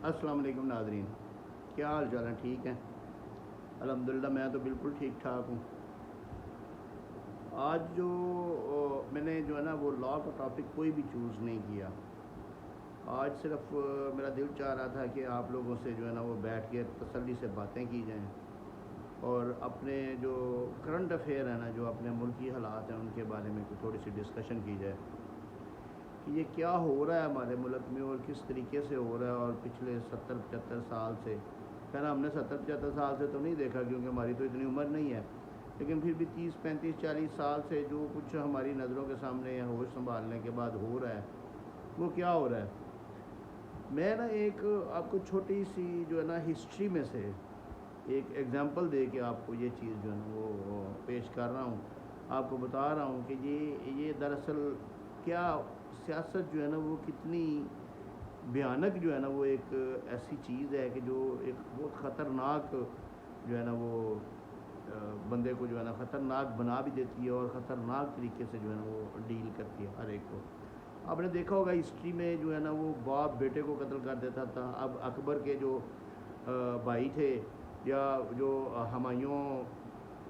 अस्सलाम वालेकुम नाज़रीन, क्या हाल चाल है? ठीक हैं अल्हम्दुलिल्लाह। मैं तो बिल्कुल ठीक ठाक हूँ। आज जो मैंने जो है ना वो लॉ का टॉपिक कोई भी चूज़ नहीं किया। आज सिर्फ मेरा दिल चाह रहा था कि आप लोगों से जो है ना वो बैठ के तसल्ली से बातें की जाएं और अपने जो करंट अफेयर है ना, जो अपने मुल्की हालात हैं, उनके बारे में थोड़ी सी डिस्कशन की जाए कि ये क्या हो रहा है हमारे मुल्क में और किस तरीके से हो रहा है। और पिछले 70-75 साल से, खैर हमने 70-75 साल से तो नहीं देखा क्योंकि हमारी तो इतनी उम्र नहीं है, लेकिन फिर भी 30-35-40 साल से जो कुछ हमारी नज़रों के सामने होश संभालने के बाद हो रहा है, वो क्या हो रहा है। मैं ना एक आपको छोटी सी जो है ना हिस्ट्री में से एक एग्ज़ाम्पल दे के आपको ये चीज़ जो है ना वो पेश कर रहा हूँ, आपको बता रहा हूँ कि ये दरअसल क्या सियासत जो है ना वो कितनी भयानक जो है ना वो एक ऐसी चीज़ है कि जो एक बहुत ख़तरनाक जो है ना वो बंदे को जो है ना ख़तरनाक बना भी देती है और ख़तरनाक तरीके से जो है ना वो डील करती है हर एक को। आपने देखा होगा हिस्ट्री में जो है ना वो बाप बेटे को कत्ल कर देता था। अब अकबर के जो भाई थे, या जो हुमायूं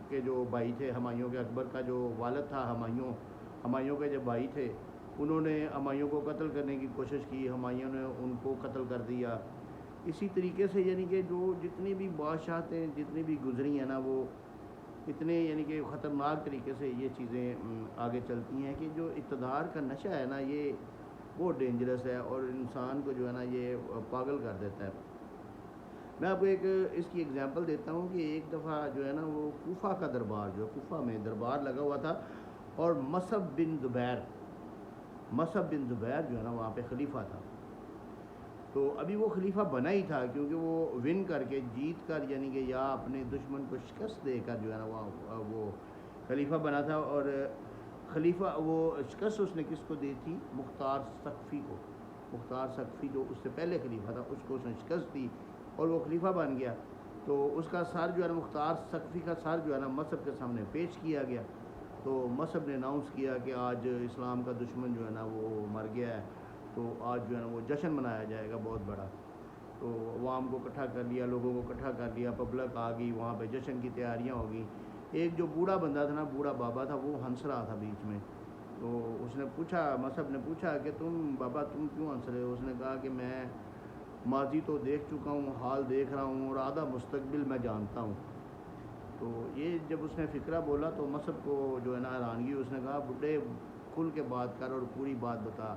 के जो भाई थे, हुमायूं के अकबर का जो वालिद था, हुमायूं के जो भाई थे, उन्होंने हुमायूं को कत्ल करने की कोशिश की, हुमायूं ने उनको कत्ल कर दिया। इसी तरीके से यानी कि जो जितनी भी बादशाहतें जितनी भी गुजरी हैं ना, वो इतने यानी कि ख़तरनाक तरीके से ये चीज़ें आगे चलती हैं कि जो इक़्तिदार का नशा है ना, ये बहुत डेंजरस है और इंसान को जो है ना ये पागल कर देता है। मैं आपको एक इसकी एग्जांपल देता हूँ कि एक दफ़ा जो है ना वो कूफा का दरबार, जो कूफा में दरबार लगा हुआ था, और मसअब बिन ज़ुबैर जो है ना वहाँ पे खलीफा था। तो अभी वो खलीफा बना ही था क्योंकि वो विन करके, जीत कर, यानी कि या अपने दुश्मन को शिकस्त देकर जो है ना वो खलीफा बना था। और खलीफा वो शिकस्त उसने किसको दी थी? मुख्तार सकफ़ी को। मुख्तार सकफ़ी जो उससे पहले खलीफा था, उसको उसने शिकस्त दी और वो खलीफा बन गया। तो उसका सर जो है ना, मुख्तार सकफ़ी का सर जो है ना मसहब के सामने पेश किया गया। तो मसहब ने अनाउंस किया कि आज इस्लाम का दुश्मन जो है ना वो मर गया है, तो आज जो है ना वो जश्न मनाया जाएगा बहुत बड़ा। तो अवाम को इकट्ठा कर लिया, लोगों को इकट्ठा कर लिया, पब्लिक आ गई, वहाँ पे जश्न की तैयारियाँ हो गई। एक जो बूढ़ा बंदा था ना, बूढ़ा बाबा था, वो हंस रहा था बीच में। तो उसने पूछा, मसहब ने पूछा कि तुम बाबा तुम क्यों हंस रहे हो? उसने कहा कि मैं माजी तो देख चुका हूँ, हाल देख रहा हूँ और आधा मुस्तकबिल मैं जानता हूँ। तो ये जब उसने फ़िक्रा बोला तो मसहब को जो है ना हैरानगी, उसने कहा बुढ़े खुल के बात कर और पूरी बात बता।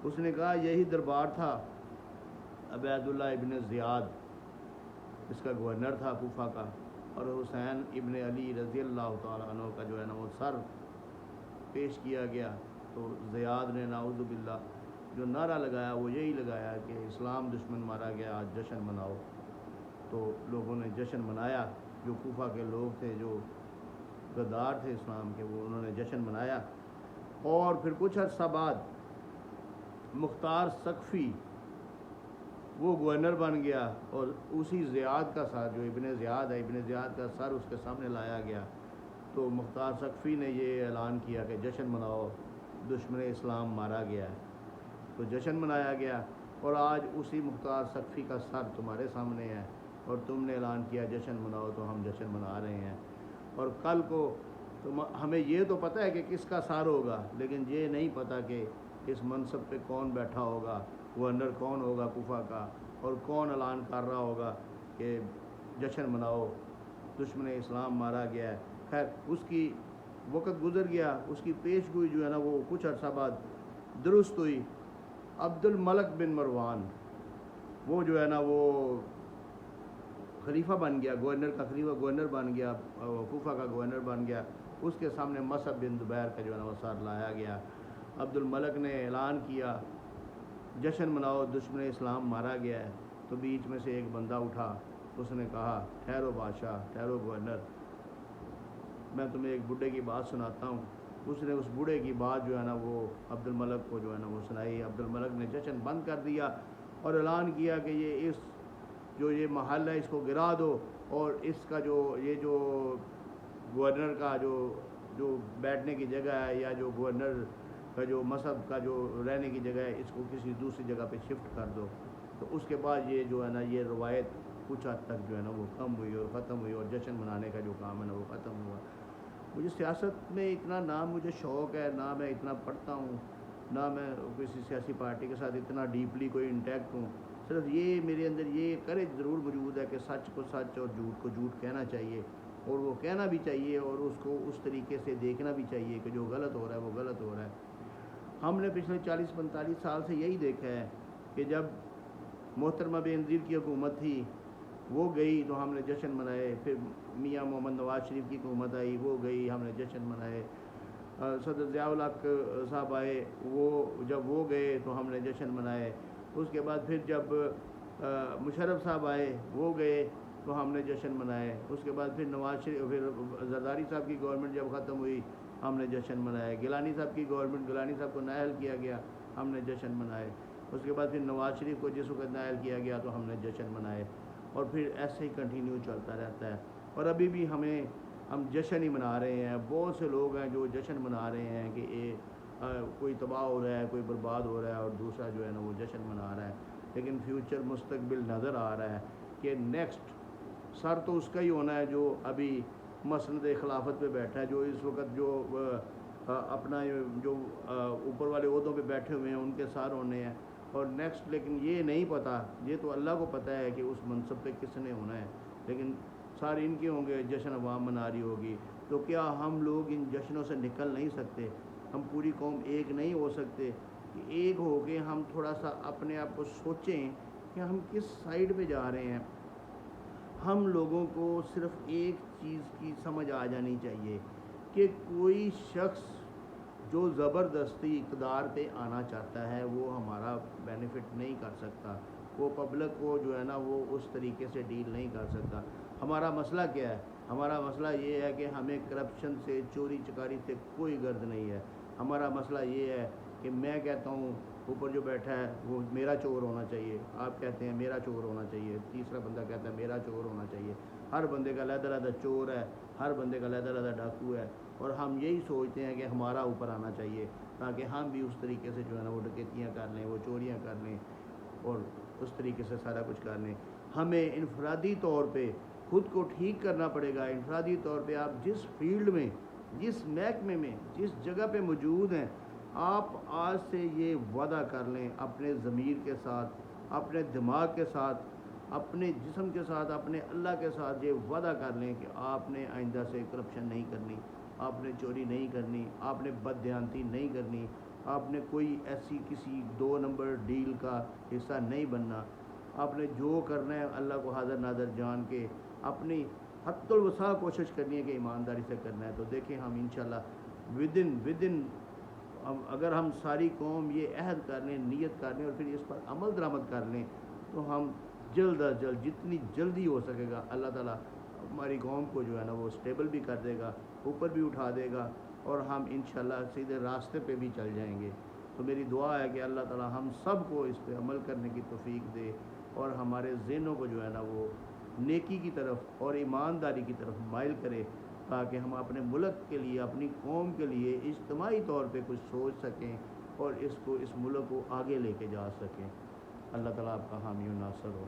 उसने कहा यही दरबार था अबैदुल्लाह इब्न ज़ियाद, इसका गवर्नर था कूफा का, और हुसैन इब्न अली रज़ी अल्लाह तआला अन्हु का जो है ना वो सर पेश किया गया। तो ज़ियाद ने नाउज़ु बिल्लाह जो नारा लगाया वो यही लगाया कि इस्लाम दुश्मन मारा गया, आज जश्न मनाओ। तो लोगों ने जश्न मनाया, जो कूफा के लोग थे, जो गद्दार थे इस्लाम के, वो उन्होंने जश्न मनाया। और फिर कुछ अर्सा बाद मुख्तार सकफ़ी वो गवर्नर बन गया और उसी ज़ियाद का सर, जो इब्न ज़ियाद है, इब्न ज़ियाद का सर उसके सामने लाया गया। तो मुख्तार सकफ़ी ने ये ऐलान किया कि जश्न मनाओ, दुश्मन इस्लाम मारा गया है। तो जश्न मनाया गया और आज उसी मुख्तार सकफ़ी का सर तुम्हारे सामने है और तुमने ऐलान किया जश्न मनाओ, तो हम जश्न मना रहे हैं। और कल को तो हमें ये तो पता है कि किसका सर होगा, लेकिन ये नहीं पता कि इस मनसब पे कौन बैठा होगा, गवर्नर कौन होगा कूफा का, और कौन ऐलान कर रहा होगा कि जश्न मनाओ, दुश्मन इस्लाम मारा गया है। खैर उसकी वक्त गुजर गया, उसकी पेश गोई जो है ना वो कुछ अर्सा बाद दुरुस्त हुई। अब्दुल मलिक बिन मरवान वो जो है ना वो खलीफा बन गया, गवर्नर का खलीफा गवर्नर बन गया, कूफा का गवर्नर बन गया। उसके सामने मसअब बिन ज़ुबैर का जो है ना वो सर लाया गया। अब्दुल मलिक ने ऐलान किया जश्न मनाओ, दुश्मन इस्लाम मारा गया है। तो बीच में से एक बंदा उठा, उसने कहा ठहरो बादशाह, ठहरो गवर्नर, मैं तुम्हें एक बूढ़े की बात सुनाता हूँ। उसने उस बूढ़े की बात जो है ना वो अब्दुल मलिक को जो है ना वो सुनाई। अब्दुल मलिक ने जश्न बंद कर दिया और ऐलान किया कि ये महल है, इसको गिरा दो, और इसका जो गवर्नर का जो बैठने की जगह है, या जो गवर्नर का जो मसहब का जो रहने की जगह है, इसको किसी दूसरी जगह पे शिफ्ट कर दो। تو اس کے بعد یہ جو ہے نا یہ روایت کچھ حد تک جو ہے نا وہ کم ہوئی اور ختم ہوئی، اور جشن منانے کا جو کام ہے نا وہ ختم ہوا۔ مجھے سیاست میں اتنا نہ مجھے شوق ہے، نہ میں اتنا پڑھتا ہوں، نہ میں کسی سیاسی پارٹی کے ساتھ اتنا ڈیپلی کوئی انٹیکٹ ہوں۔ صرف یہ میرے اندر یہ کریج ضرور موجود ہے کہ سچ کو سچ اور جھوٹ کو جھوٹ کہنا چاہیے، اور وہ کہنا بھی چاہیے، اور اس کو اس طریقے سے دیکھنا بھی چاہیے کہ جو غلط ہو رہا ہے وہ غلط ہو رہا ہے۔ ہم نے پچھلے 40-45 سال سے یہی دیکھا ہے کہ جب محترمہ بے نظیر کی حکومت تھی وہ گئی تو ہم نے جشن منائے، پھر میاں محمد نواز شریف کی حکومت آئی وہ گئی ہم نے جشن منائے، صدر ضیاء الحق صاحب آئے جب وہ گئے تو ہم نے جشن منائے، اس کے بعد پھر جب مشرف صاحب آئے وہ گئے تو ہم نے جشن منائے، اس کے بعد پھر نواز شریف، پھر زرداری صاحب کی گورنمنٹ جب ختم ہوئی ہم نے جشن منائے، گیلانی صاحب کی گورنمنٹ، گیلانی صاحب کو نااہل کیا گیا ہم نے جشن منائے، اس کے بعد پھر نواز شریف کو جس وقت نااہل کیا گیا تو ہم نے جشن منائے، اور پھر ایسے ہی کنٹینیو چلتا رہتا ہے۔ اور ابھی بھی ہم جشن ہی منا رہے ہیں، بہت سے لوگ ہیں جو جشن منا رہے ہیں کہ کوئی تباہ ہو رہا ہے، کوئی برباد ہو رہا ہے، اور دوسرا جو ہے نا وہ جشن منا رہا ہے، لیکن فیوچر مستقبل نظر آ رہا ہے کہ نیکسٹ سر تو اس کا ہی ہونا ہے جو ابھی مسند خلافت پہ بیٹھا ہے، جو اس وقت جو اپنا جو اوپر والے عہدوں پہ بیٹھے ہوئے ہیں ان کے سر ہونے ہیں، اور نیکسٹ لیکن یہ نہیں پتہ، یہ تو اللہ کو پتہ ہے کہ اس منصب پہ کس نے ہونا ہے، لیکن سارے ان کے ہوں گے، جشن عوام منا رہی ہوگی، تو کیا ہم لوگ ان جشنوں سے نکل نہیں سکتے؟ ہم پوری قوم ایک نہیں ہو سکتے کہ ایک ہو کے ہم تھوڑا سا اپنے آپ کو سوچیں کہ ہم کس سائیڈ پہ جا رہے ہیں؟ ہم لوگوں کو صرف ایک چیز کی سمجھ آ جانی چاہیے کہ کوئی شخص جو زبردستی اقتدار پہ آنا چاہتا ہے وہ ہمارا بینیفٹ نہیں کر سکتا، وہ پبلک کو جو ہے نا وہ اس طریقے سے ڈیل نہیں کر سکتا۔ ہمارا مسئلہ کیا ہے؟ ہمارا مسئلہ یہ ہے کہ ہمیں کرپشن سے، چوری چکاری سے کوئی غرض نہیں ہے۔ ہمارا مسئلہ یہ ہے کہ میں کہتا ہوں اوپر جو بیٹھا ہے وہ میرا چور ہونا چاہیے، آپ کہتے ہیں میرا چور ہونا چاہیے، تیسرا بندہ کہتا ہے میرا چور ہونا چاہیے، ہر بندے کا علیحدہ علیحدہ چور ہے، ہر بندے کا علیحدہ علیحدہ ڈاکو ہے، اور ہم یہی سوچتے ہیں کہ ہمارا اوپر آنا چاہیے تاکہ ہم بھی اس طریقے سے جو ہے نا وہ ڈکیتیاں کر لیں، وہ چوریاں کر لیں، اور اس طریقے سے سارا کچھ کر لیں۔ ہمیں انفرادی طور پہ خود کو ٹھیک کرنا پڑے گا۔ انفرادی طور پہ آپ جس فیلڈ میں، جس محکمے میں، جس جگہ پہ موجود ہیں، آپ آج سے یہ وعدہ کر لیں اپنے ضمیر کے ساتھ، اپنے دماغ کے ساتھ، اپنے جسم کے ساتھ، اپنے اللہ کے ساتھ یہ وعدہ کر لیں کہ آپ نے آئندہ سے کرپشن نہیں کرنی، آپ نے چوری نہیں کرنی، آپ نے بددیانتی نہیں کرنی، آپ نے کوئی ایسی کسی 2 نمبر ڈیل کا حصہ نہیں بننا، آپ نے جو کرنا ہے اللہ کو حاضر ناظر جان کے اپنی حد الوسع کوشش کرنی ہے کہ ایمانداری سے کرنا ہے۔ تو دیکھیں ہم انشاءاللہ ودن اگر ہم ساری قوم یہ عہد کر لیں، نیت کر لیں، اور پھر اس پر عمل درآمد کر لیں، تو ہم جلد از جلد جتنی جلدی ہو سکے گا اللہ تعالیٰ ہماری قوم کو جو ہے نا وہ سٹیبل بھی کر دے گا، اوپر بھی اٹھا دے گا، اور ہم انشاءاللہ سیدھے راستے پہ بھی چل جائیں گے۔ تو میری دعا ہے کہ اللہ تعالیٰ ہم سب کو اس پہ عمل کرنے کی توفیق دے، اور ہمارے ذہنوں کو جو ہے نا وہ نیکی کی طرف اور ایمانداری کی طرف مائل کرے، تاکہ ہم اپنے ملک کے لیے، اپنی قوم کے لیے اجتماعی طور پہ کچھ سوچ سکیں، اور اس ملک کو آگے لے کے جا سکیں۔ اللہ تعالیٰ آپ کا حامی و ناصر ہو۔